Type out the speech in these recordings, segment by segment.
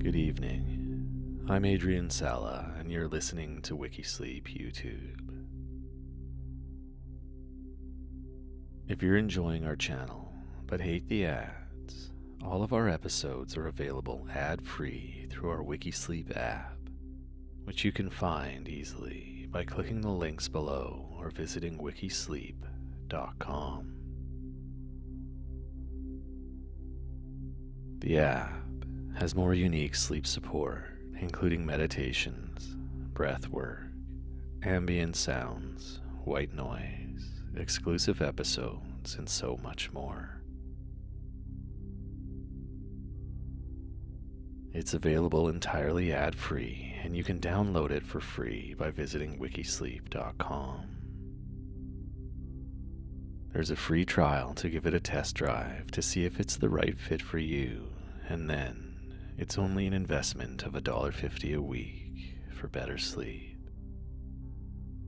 Good evening. I'm Adrien Sala, and you're listening to WikiSleep YouTube. If you're enjoying our channel but hate the ads, all of our episodes are available ad-free through our WikiSleep app, which you can find easily by clicking the links below or visiting wikisleep.com. The app has more unique sleep support, including meditations, breath work, ambient sounds, white noise, exclusive episodes, and so much more. It's available entirely ad-free, and you can download it for free by visiting wikisleep.com. There's a free trial to give it a test drive to see if it's the right fit for you, and then it's only an investment of $1.50 a week for better sleep.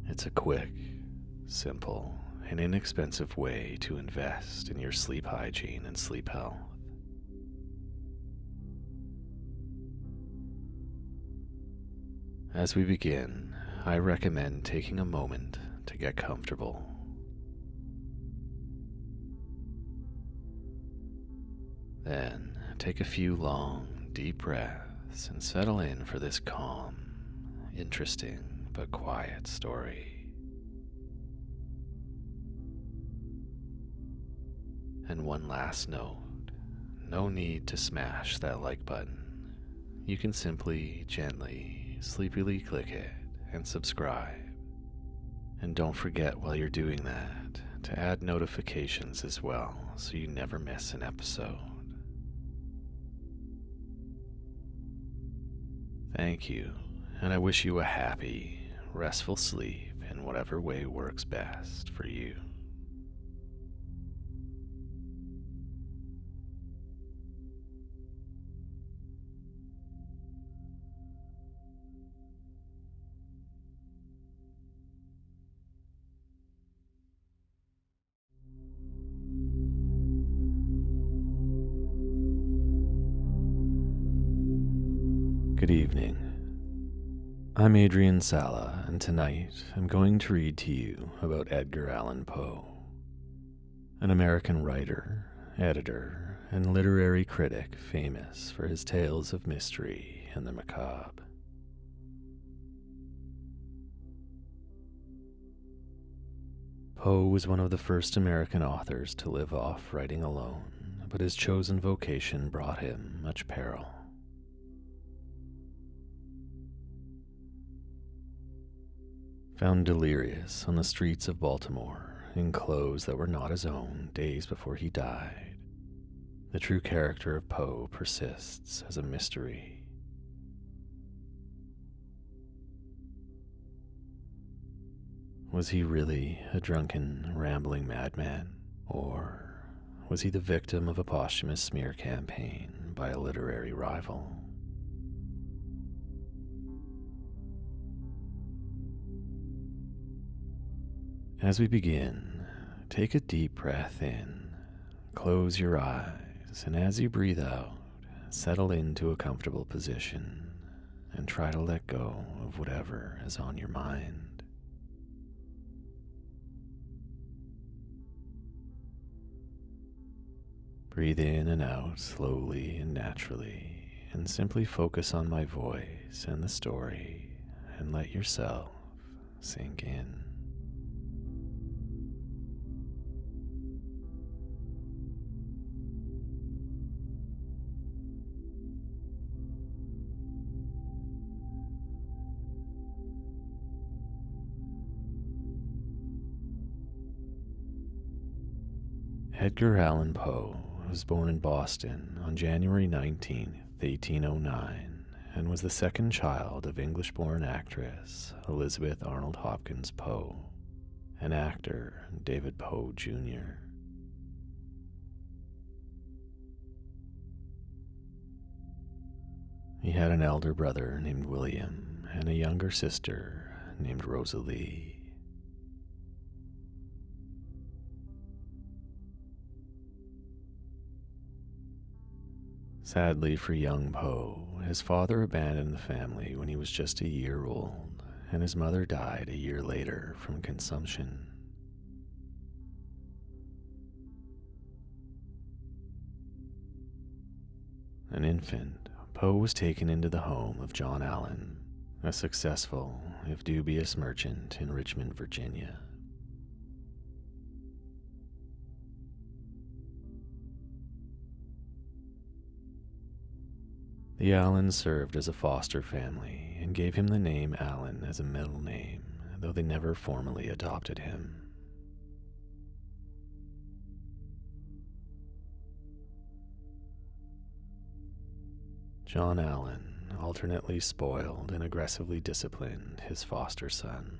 It's a quick, simple, and inexpensive way to invest in your sleep hygiene and sleep health. As we begin, I recommend taking a moment to get comfortable. Then take a few long, deep breaths and settle in for this calm, interesting, but quiet story. And one last note, no need to smash that like button. You can simply, gently, sleepily click it and subscribe. And don't forget while you're doing that to add notifications as well so you never miss an episode. Thank you, and I wish you a happy, restful sleep in whatever way works best for you. Good evening. I'm Adrien Sala, and tonight I'm going to read to you about Edgar Allan Poe, an American writer, editor, and literary critic famous for his tales of mystery and the macabre. Poe was one of the first American authors to live off writing alone, but his chosen vocation brought him much peril. Found delirious on the streets of Baltimore in clothes that were not his own days before he died, the true character of Poe persists as a mystery. Was he really a drunken, rambling madman, or was he the victim of a posthumous smear campaign by a literary rival? As we begin, take a deep breath in, close your eyes, and as you breathe out, settle into a comfortable position and try to let go of whatever is on your mind. Breathe in and out slowly and naturally, and simply focus on my voice and the story, and let yourself sink in. Edgar Allan Poe was born in Boston on January 19, 1809, and was the second child of English-born actress Elizabeth Arnold Hopkins Poe and actor David Poe Jr. He had an elder brother named William and a younger sister named Rosalie. Sadly for young Poe, his father abandoned the family when he was just a year old, and his mother died a year later from consumption. An infant, Poe was taken into the home of John Allan, a successful, if dubious, merchant in Richmond, Virginia. The Allans served as a foster family and gave him the name Allan as a middle name, though they never formally adopted him. John Allan alternately spoiled and aggressively disciplined his foster son.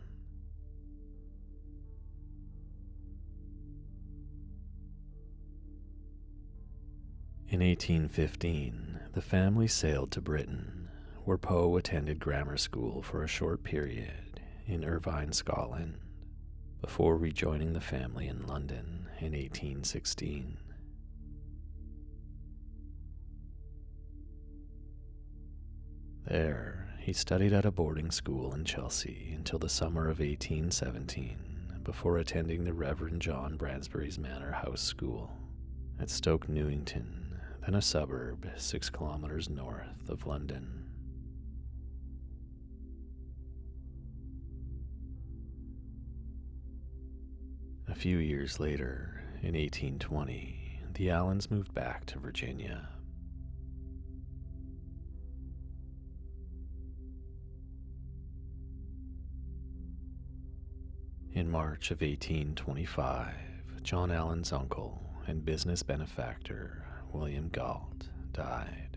In 1815, the family sailed to Britain, where Poe attended grammar school for a short period in Irvine, Scotland, before rejoining the family in London in 1816. There, he studied at a boarding school in Chelsea until the summer of 1817, before attending the Reverend John Bransbury's Manor House School at Stoke Newington, then a suburb 6 kilometers north of London. A few years later, in 1820, the Allans moved back to Virginia. In March of 1825, John Allan's uncle and business benefactor, William Galt, died.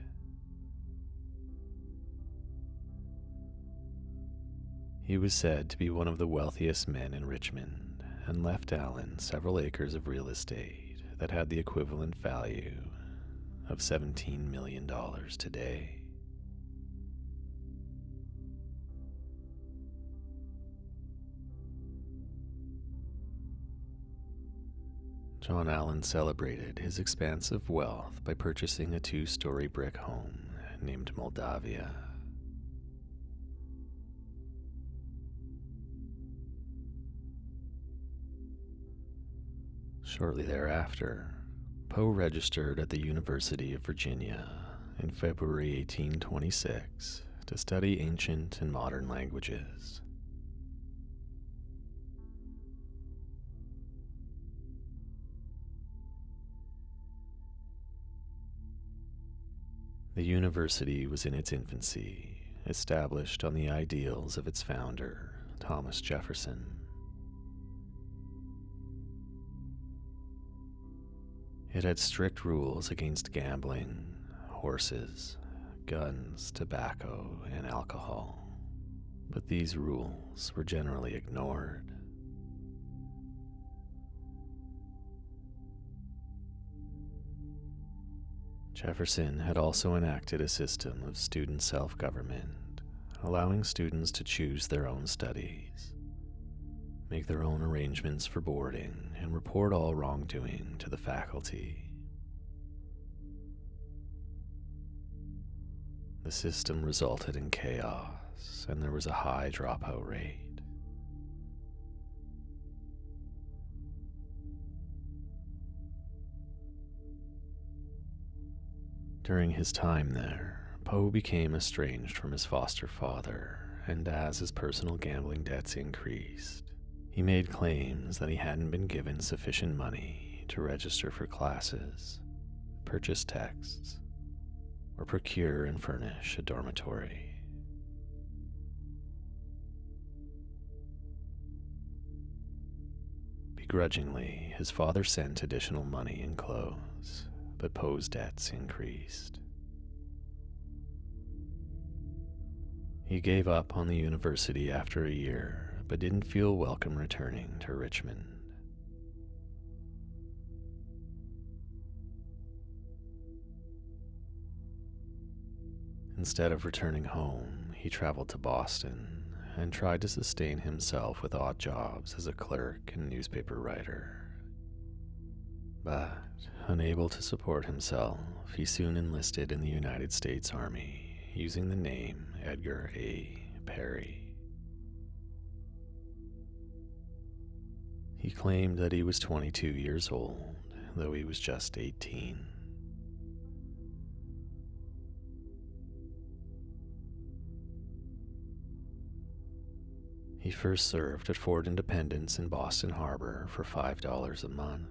He was said to be one of the wealthiest men in Richmond and left Allan several acres of real estate that had the equivalent value of $17 million today. John Allan celebrated his expansive wealth by purchasing a 2-story brick home named Moldavia. Shortly thereafter, Poe registered at the University of Virginia in February 1826 to study ancient and modern languages. The university was in its infancy, established on the ideals of its founder, Thomas Jefferson. It had strict rules against gambling, horses, guns, tobacco, and alcohol, but these rules were generally ignored. Jefferson had also enacted a system of student self-government, allowing students to choose their own studies, make their own arrangements for boarding, and report all wrongdoing to the faculty. The system resulted in chaos, and there was a high dropout rate. During his time there, Poe became estranged from his foster father, and as his personal gambling debts increased, he made claims that he hadn't been given sufficient money to register for classes, purchase texts, or procure and furnish a dormitory. Begrudgingly, his father sent additional money and clothes, but Poe's debts increased. He gave up on the university after a year, but didn't feel welcome returning to Richmond. Instead of returning home, he traveled to Boston and tried to sustain himself with odd jobs as a clerk and newspaper writer. But, unable to support himself, he soon enlisted in the United States Army using the name Edgar A. Perry. He claimed that he was 22 years old, though he was just 18. He first served at Fort Independence in Boston Harbor for $5 a month.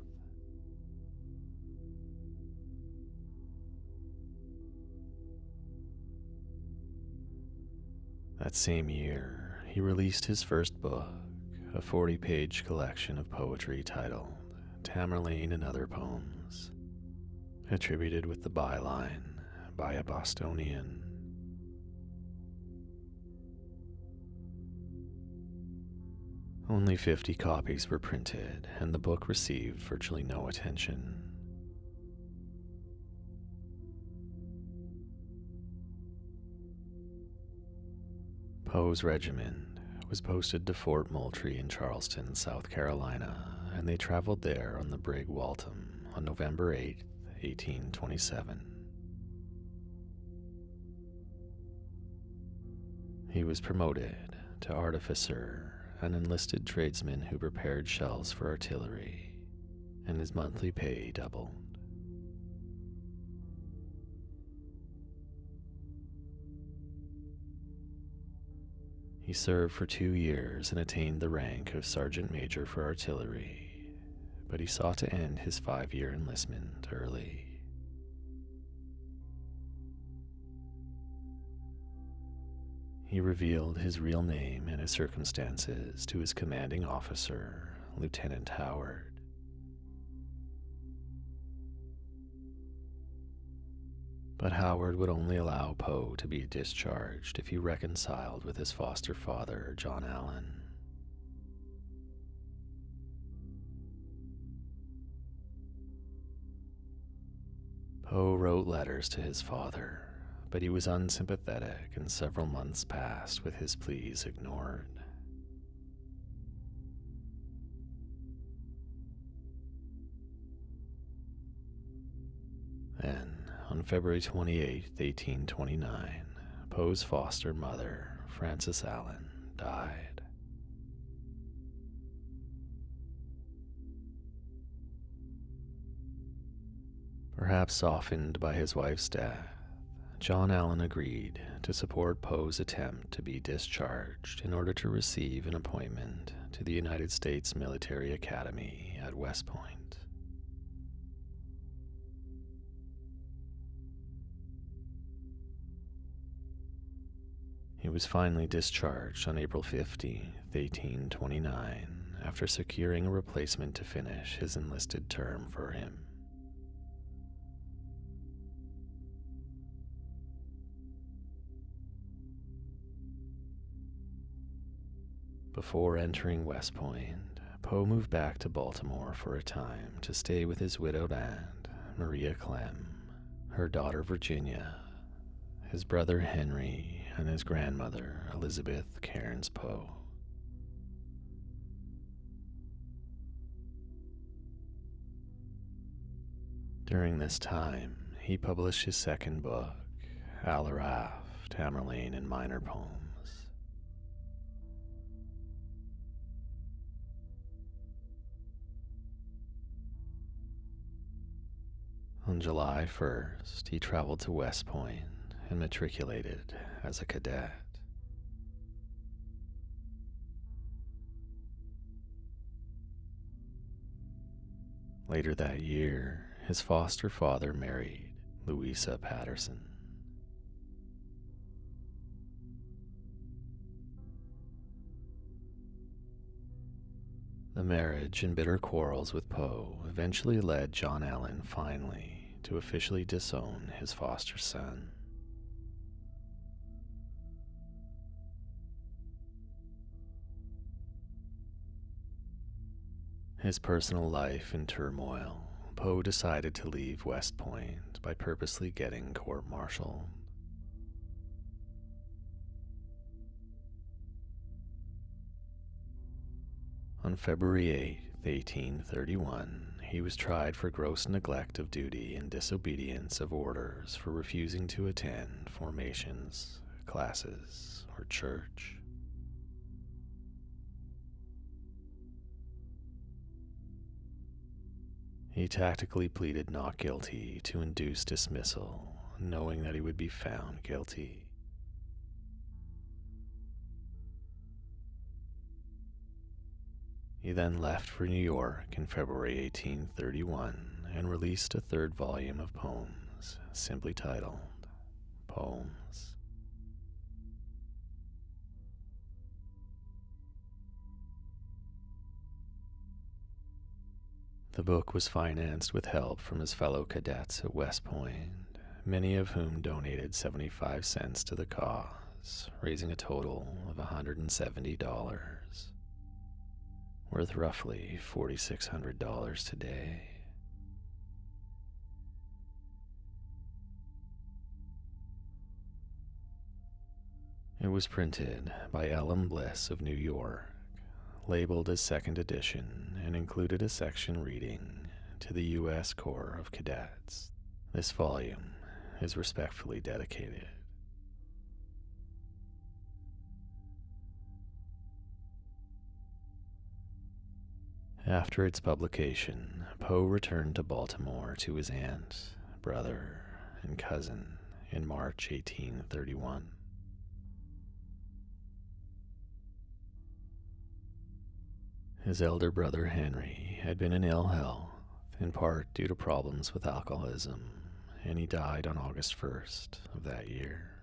That same year, he released his first book, a 40-page collection of poetry titled Tamerlane and Other Poems, attributed with the byline, by a Bostonian. Only 50 copies were printed, and the book received virtually no attention. Poe's regiment was posted to Fort Moultrie in Charleston, South Carolina, and they traveled there on the brig Waltham on November 8, 1827. He was promoted to artificer, an enlisted tradesman who prepared shells for artillery, and his monthly pay doubled. He served for 2 years and attained the rank of sergeant major for artillery, but he sought to end his 5-year enlistment early. He revealed his real name and his circumstances to his commanding officer, Lieutenant Howard. But Howard would only allow Poe to be discharged if he reconciled with his foster father, John Allan. Poe wrote letters to his father, but he was unsympathetic, and several months passed with his pleas ignored. Then, on February 28, 1829, Poe's foster mother, Frances Allan, died. Perhaps softened by his wife's death, John Allan agreed to support Poe's attempt to be discharged in order to receive an appointment to the United States Military Academy at West Point. He was finally discharged on April 15, 1829, after securing a replacement to finish his enlisted term for him. Before entering West Point, Poe moved back to Baltimore for a time to stay with his widowed aunt, Maria Clem, her daughter Virginia, his brother Henry, and his grandmother, Elizabeth Cairns Poe. During this time, he published his second book, Al-Araf, Tamerlane and Minor Poems. On July 1st, he traveled to West Point and matriculated as a cadet. Later that year, his foster father married Louisa Patterson. The marriage and bitter quarrels with Poe eventually led John Allan finally to officially disown his foster son. His personal life in turmoil, Poe decided to leave West Point by purposely getting court-martialed. On February 8, 1831, he was tried for gross neglect of duty and disobedience of orders for refusing to attend formations, classes, or church. He tactically pleaded not guilty to induce dismissal, knowing that he would be found guilty. He then left for New York in February 1831 and released a third volume of poems, simply titled Poems. The book was financed with help from his fellow cadets at West Point, many of whom donated 75 cents to the cause, raising a total of $170, worth roughly $4,600 today. It was printed by Ellen Bliss of New York, labeled as second edition, and included a section reading to the U.S. Corps of Cadets. This volume is respectfully dedicated. After its publication, Poe returned to Baltimore to his aunt, brother, and cousin in March 1831. His elder brother Henry had been in ill health, in part due to problems with alcoholism, and he died on August 1st of that year.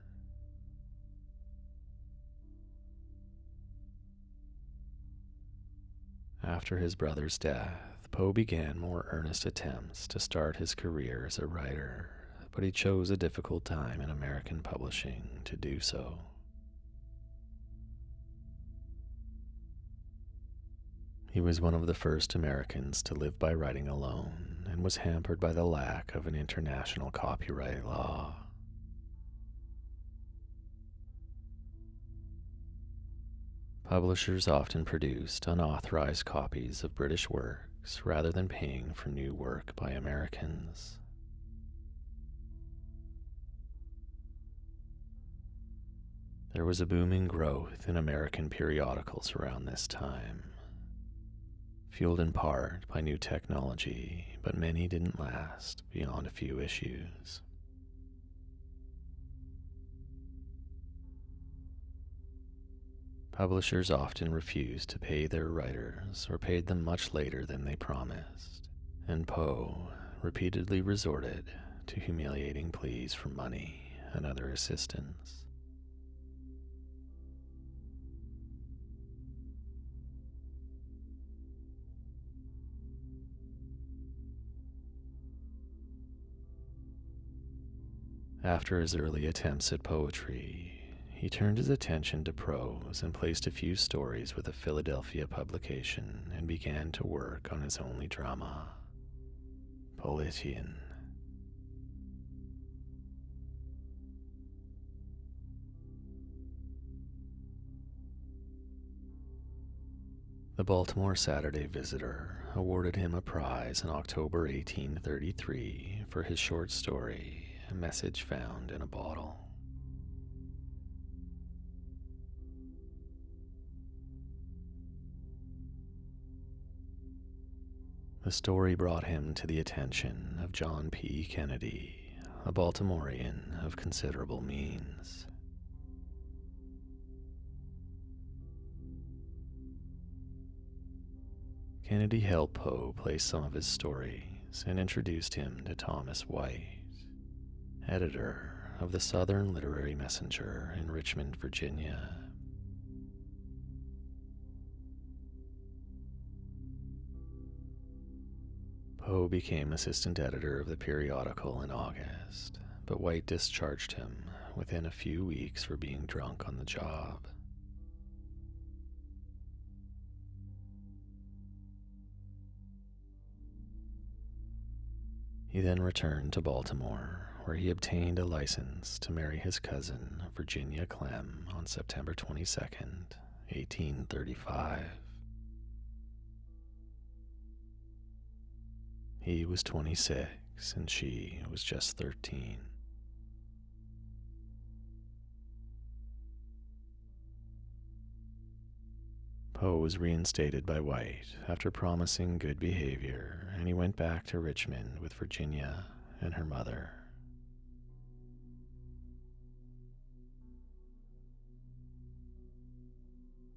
After his brother's death, Poe began more earnest attempts to start his career as a writer, but he chose a difficult time in American publishing to do so. He was one of the first Americans to live by writing alone and was hampered by the lack of an international copyright law. Publishers often produced unauthorized copies of British works rather than paying for new work by Americans. There was a booming growth in American periodicals around this time, fueled in part by new technology, but many didn't last beyond a few issues. Publishers often refused to pay their writers or paid them much later than they promised, and Poe repeatedly resorted to humiliating pleas for money and other assistance. After his early attempts at poetry, he turned his attention to prose and placed a few stories with a Philadelphia publication and began to work on his only drama, Politian. The Baltimore Saturday Visitor awarded him a prize in October 1833 for his short story, A Message Found in a Bottle. The story brought him to the attention of John P. Kennedy, a Baltimorean of considerable means. Kennedy helped Poe place some of his stories and introduced him to Thomas White, editor of the Southern Literary Messenger in Richmond, Virginia. Poe became assistant editor of the periodical in August, but White discharged him within a few weeks for being drunk on the job. He then returned to Baltimore, where he obtained a license to marry his cousin, Virginia Clem, on September 22nd, 1835. He was 26 and she was just 13. Poe was reinstated by White after promising good behavior, and he went back to Richmond with Virginia and her mother.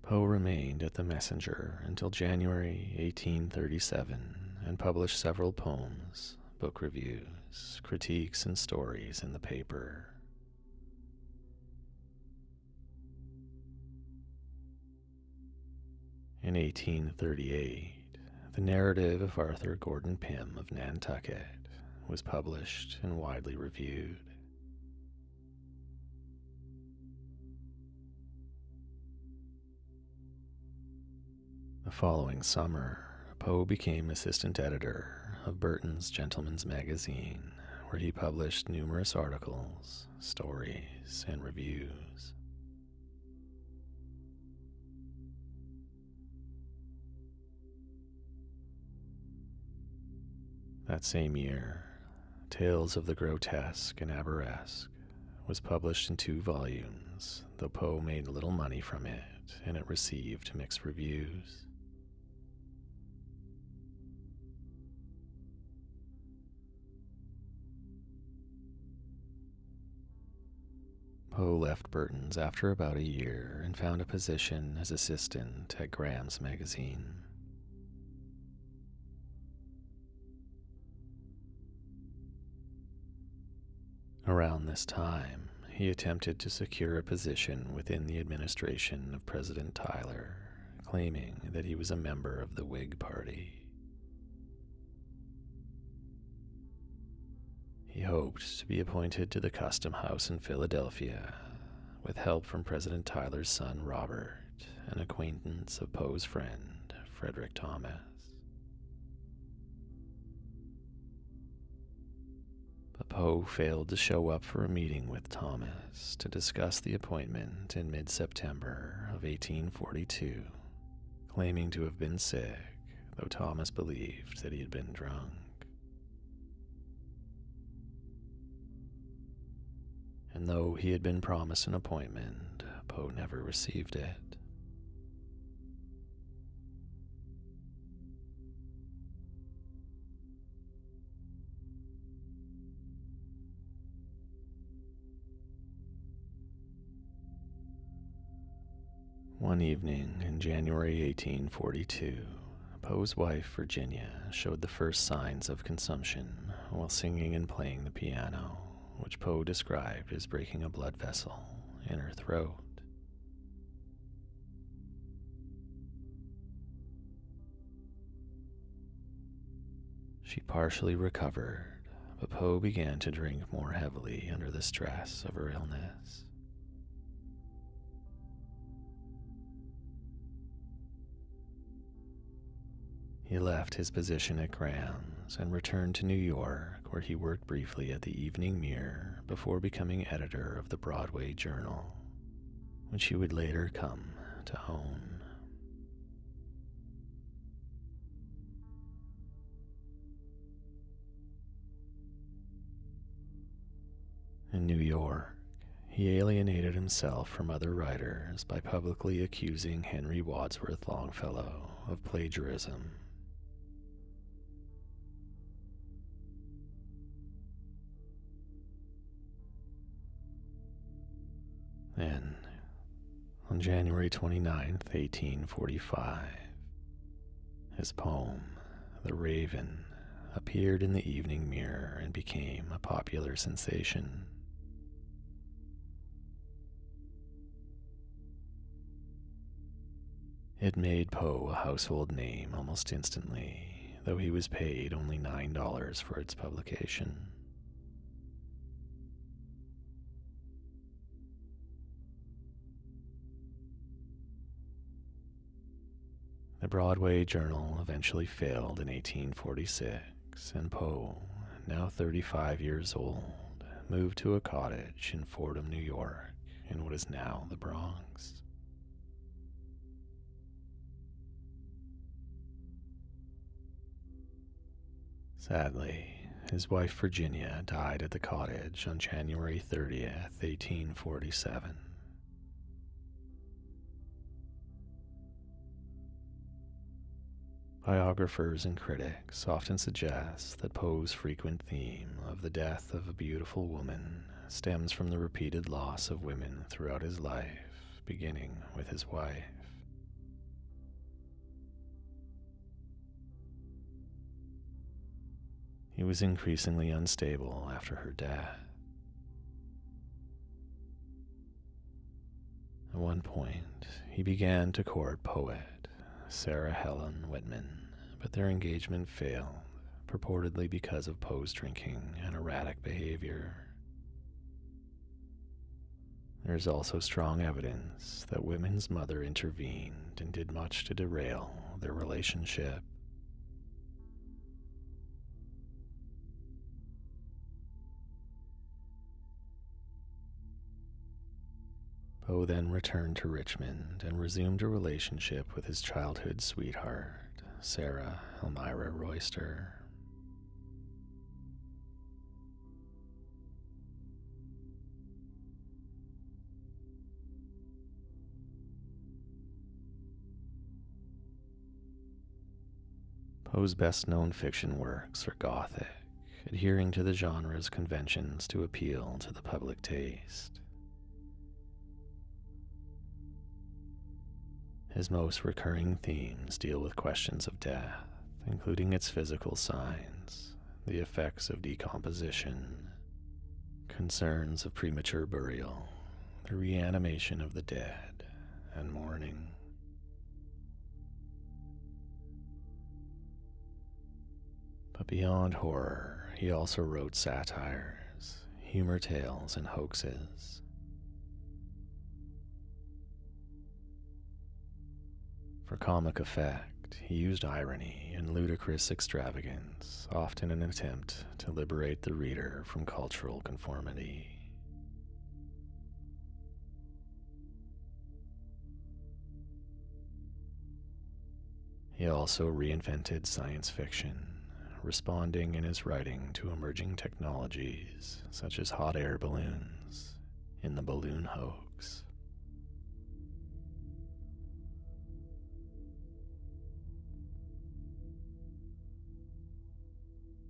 Poe remained at the Messenger until January 1837 and published several poems, book reviews, critiques, and stories in the paper. In 1838, the narrative of Arthur Gordon Pym of Nantucket was published and widely reviewed. The following summer, Poe became assistant editor of Burton's Gentleman's Magazine, where he published numerous articles, stories, and reviews. That same year, Tales of the Grotesque and Arabesque was published in 2 volumes, though Poe made little money from it, and it received mixed reviews. Poe left Burton's after about a year and found a position as assistant at Graham's magazine. Around this time, he attempted to secure a position within the administration of President Tyler, claiming that he was a member of the Whig Party. He hoped to be appointed to the Custom House in Philadelphia, with help from President Tyler's son Robert, an acquaintance of Poe's friend, Frederick Thomas. But Poe failed to show up for a meeting with Thomas to discuss the appointment in mid-September of 1842, claiming to have been sick, though Thomas believed that he had been drunk. And though he had been promised an appointment, Poe never received it. One evening in January 1842, Poe's wife, Virginia, showed the first signs of consumption while singing and playing the piano, which Poe described as breaking a blood vessel in her throat. She partially recovered, but Poe began to drink more heavily under the stress of her illness. He left his position at Graham's and returned to New York, where he worked briefly at the Evening Mirror before becoming editor of the Broadway Journal, which he would later come to own. In New York, he alienated himself from other writers by publicly accusing Henry Wadsworth Longfellow of plagiarism. Then, on January 29, 1845, his poem, The Raven, appeared in the Evening Mirror and became a popular sensation. It made Poe a household name almost instantly, though he was paid only $9 for its publication. The Broadway Journal eventually failed in 1846, and Poe, now 35 years old, moved to a cottage in Fordham, New York, in what is now the Bronx. Sadly, his wife Virginia died at the cottage on January 30th, 1847. Biographers and critics often suggest that Poe's frequent theme of the death of a beautiful woman stems from the repeated loss of women throughout his life, beginning with his wife. He was increasingly unstable after her death. At one point, he began to court poet Sarah Helen Whitman, but their engagement failed, purportedly because of Poe's drinking and erratic behavior. There is also strong evidence that Whitman's mother intervened and did much to derail their relationship. Poe then returned to Richmond and resumed a relationship with his childhood sweetheart, Sarah Elmira Royster. Poe's best-known fiction works are Gothic, adhering to the genre's conventions to appeal to the public taste. His most recurring themes deal with questions of death, including its physical signs, the effects of decomposition, concerns of premature burial, the reanimation of the dead, and mourning. But beyond horror, he also wrote satires, humor tales, and hoaxes. For comic effect, he used irony and ludicrous extravagance, often in an attempt to liberate the reader from cultural conformity. He also reinvented science fiction, responding in his writing to emerging technologies such as hot air balloons in The Balloon Hoax.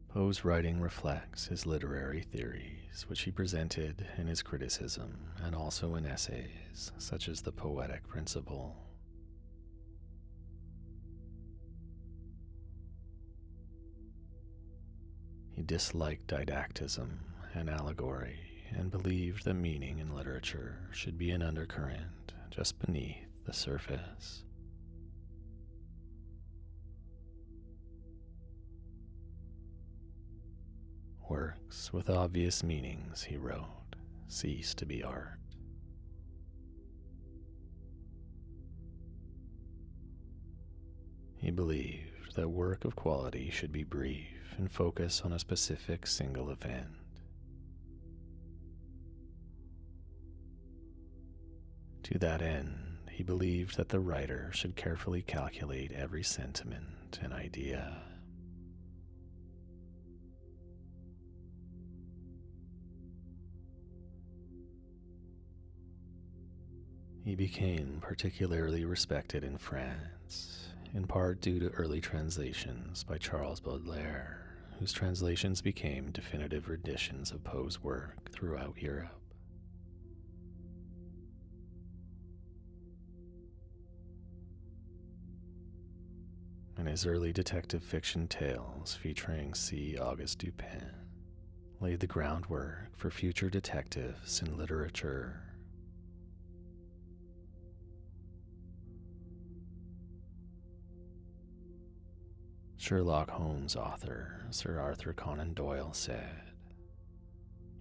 Poe's writing reflects his literary theories, which he presented in his criticism and also in essays such as The Poetic Principle. He disliked didactism and allegory and believed that meaning in literature should be an undercurrent just beneath the surface. Works with obvious meanings, he wrote, cease to be art. He believed that work of quality should be brief and focus on a specific single event. To that end, he believed that the writer should carefully calculate every sentiment and idea. He became particularly respected in France, in part due to early translations by Charles Baudelaire, whose translations became definitive renditions of Poe's work throughout Europe. In his early detective fiction tales featuring C. Auguste Dupin, laid the groundwork for future detectives in literature. Sherlock Holmes author Sir Arthur Conan Doyle said,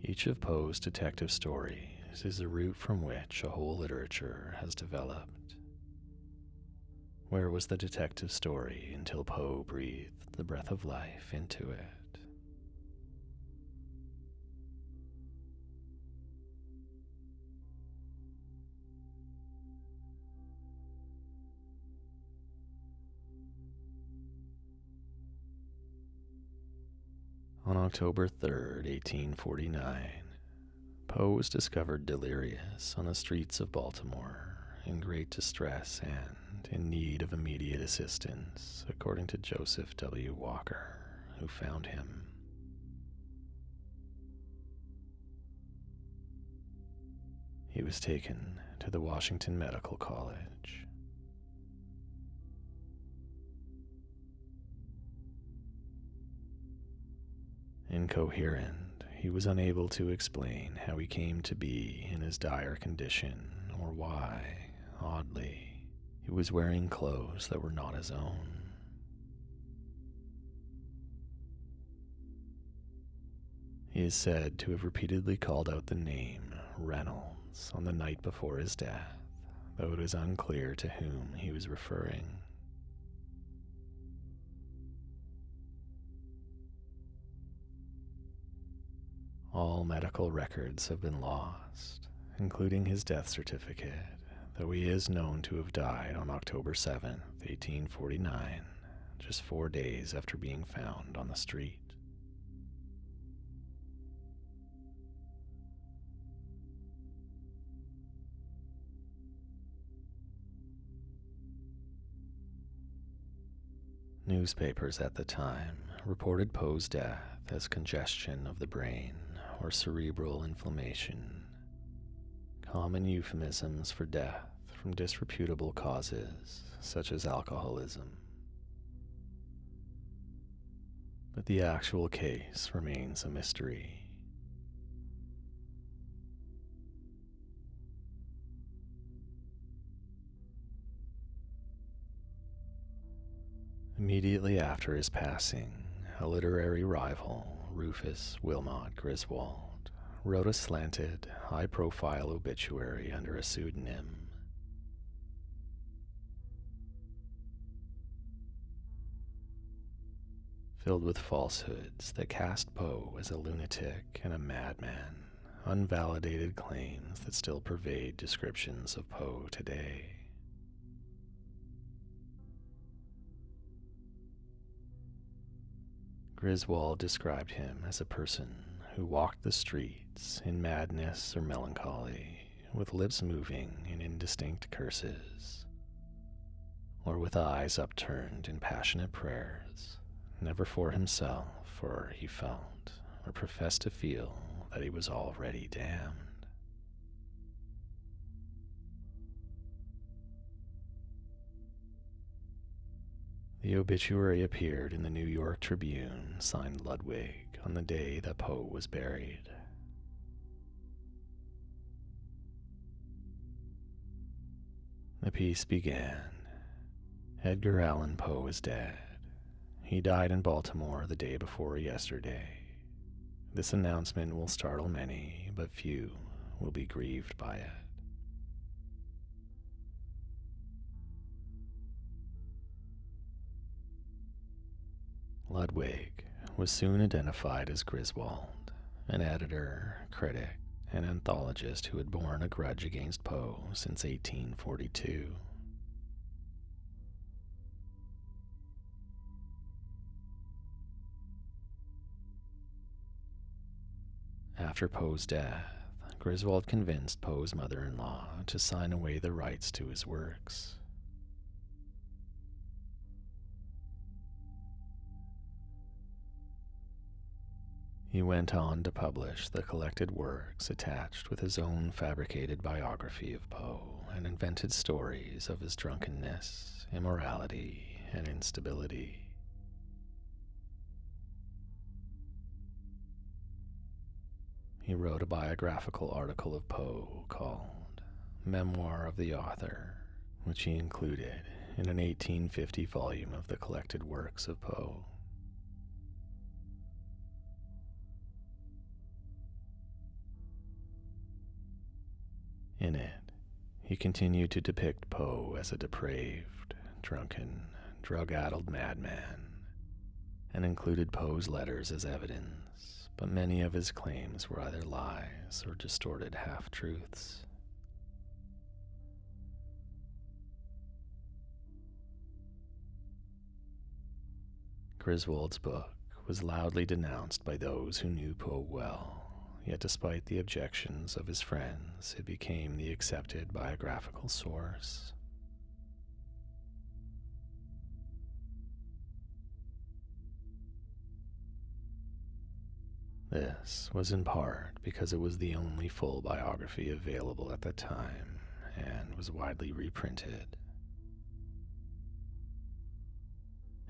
"Each of Poe's detective stories is the root from which a whole literature has developed. Where was the detective story until Poe breathed the breath of life into it?" On October 3rd, 1849, Poe was discovered delirious on the streets of Baltimore, in great distress and in need of immediate assistance, according to Joseph W. Walker, who found him. He was taken to the Washington Medical College. Incoherent, he was unable to explain how he came to be in his dire condition, or why, oddly, he was wearing clothes that were not his own. He is said to have repeatedly called out the name Reynolds on the night before his death, though it is unclear to whom he was referring. All medical records have been lost, including his death certificate, though he is known to have died on October 7th, 1849, just 4 days after being found on the street. Newspapers at the time reported Poe's death as congestion of the brain or cerebral inflammation, common euphemisms for death from disreputable causes such as alcoholism. But the actual case remains a mystery. Immediately after his passing, a literary rival, Rufus Wilmot Griswold, wrote a slanted, high-profile obituary under a pseudonym. Filled with falsehoods that cast Poe as a lunatic and a madman, unvalidated claims that still pervade descriptions of Poe today. Griswold described him as a person who walked the streets in madness or melancholy, with lips moving in indistinct curses, or with eyes upturned in passionate prayers, never for himself, for he felt, or professed to feel, that he was already damned. The obituary appeared in the New York Tribune, signed Ludwig, on the day that Poe was buried. The piece began, "Edgar Allan Poe is dead. He died in Baltimore the day before yesterday. This announcement will startle many, but few will be grieved by it." Ludwig was soon identified as Griswold, an editor, critic, and anthologist who had borne a grudge against Poe since 1842. After Poe's death, Griswold convinced Poe's mother-in-law to sign away the rights to his works. He went on to publish the collected works attached with his own fabricated biography of Poe and invented stories of his drunkenness, immorality, and instability. He wrote a biographical article of Poe called Memoir of the Author, which he included in an 1850 volume of the collected works of Poe. In it, he continued to depict Poe as a depraved, drunken, drug-addled madman, and included Poe's letters as evidence, but many of his claims were either lies or distorted half-truths. Griswold's book was loudly denounced by those who knew Poe well, yet despite the objections of his friends, it became the accepted biographical source. This was in part because it was the only full biography available at the time and was widely reprinted,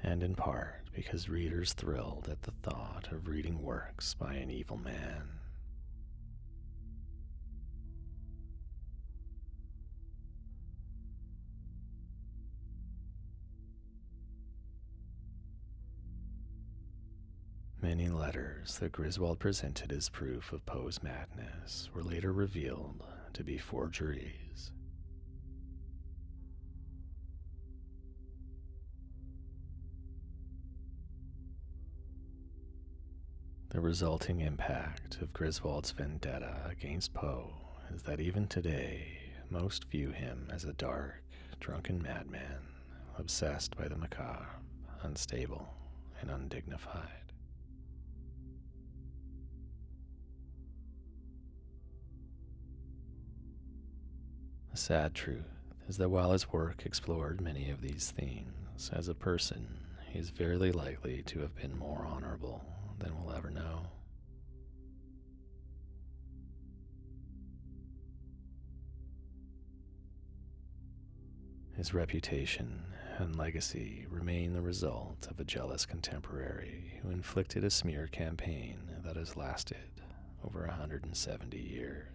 and in part because readers thrilled at the thought of reading works by an evil man. Many letters that Griswold presented as proof of Poe's madness were later revealed to be forgeries. The resulting impact of Griswold's vendetta against Poe is that even today, most view him as a dark, drunken madman, obsessed by the macabre, unstable, and undignified. The sad truth is that while his work explored many of these themes, as a person, he is very likely to have been more honorable than we'll ever know. His reputation and legacy remain the result of a jealous contemporary who inflicted a smear campaign that has lasted over 170 years.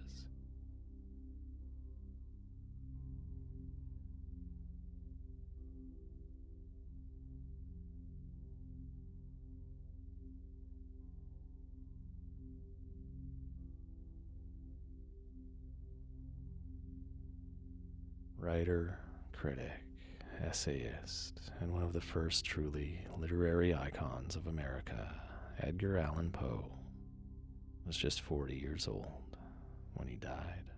Writer, critic, essayist, and one of the first truly literary icons of America, Edgar Allan Poe was just 40 years old when he died.